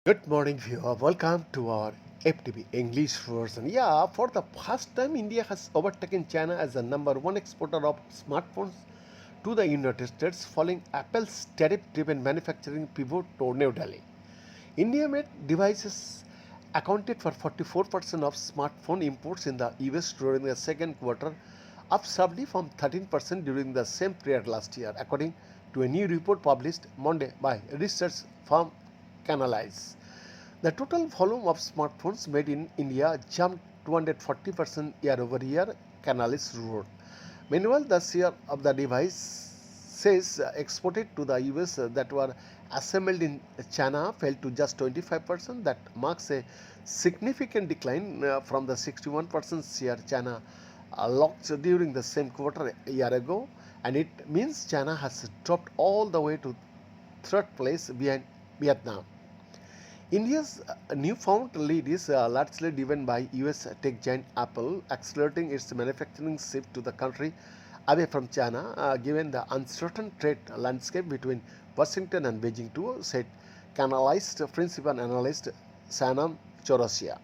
Good morning, viewer. Welcome to our FTV English version. Yeah, for the first time, India has overtaken China as the number one exporter of smartphones to the United States, following Apple's tariff-driven manufacturing pivot to New Delhi. India-made devices accounted for 44% of smartphone imports in the US during the second quarter, up sharply from 13% during the same period last year, according to a new report published Monday by research firm Canalys. The total volume of smartphones made in India jumped 240% year over year, Canalys wrote. Meanwhile, the share of the devices exported to the US that were assembled in China fell to just 25%. That marks a significant decline from the 61% share China locked during the same quarter a year ago, and it means China has dropped all the way to third place behind Vietnam. India's newfound lead is largely driven by US tech giant Apple, accelerating its manufacturing shift to the country away from China, given the uncertain trade landscape between Washington and Beijing, too, said canalized principal analyst Sanam Chaurasia.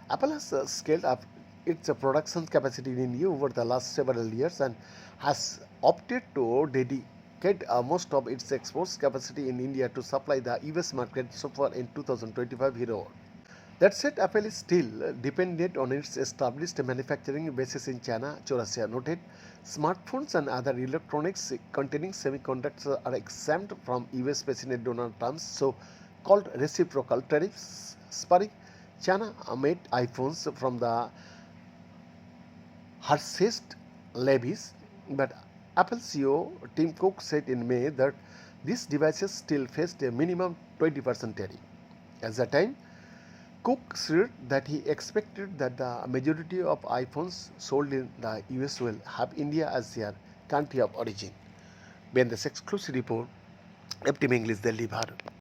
Apple has scaled up its production capacity in India over the last several years and has opted to dedicate most of its exports capacity in India to supply the US market so far in 2025, he wrote. That said, Apple is still dependent on its established manufacturing bases in China, Chaurasia noted. Smartphones and other electronics containing semiconductors are exempt from US President Donald Trump's so called reciprocal tariffs, spurring China made iPhones from the harshest levies. But Apple CEO Tim Cook said in May that these devices still faced a minimum 20% tariff. At the time, Cook said that he expected that the majority of iPhones sold in the US will have India as their country of origin. Ben this exclusive report, FTV English Delhi Bharat.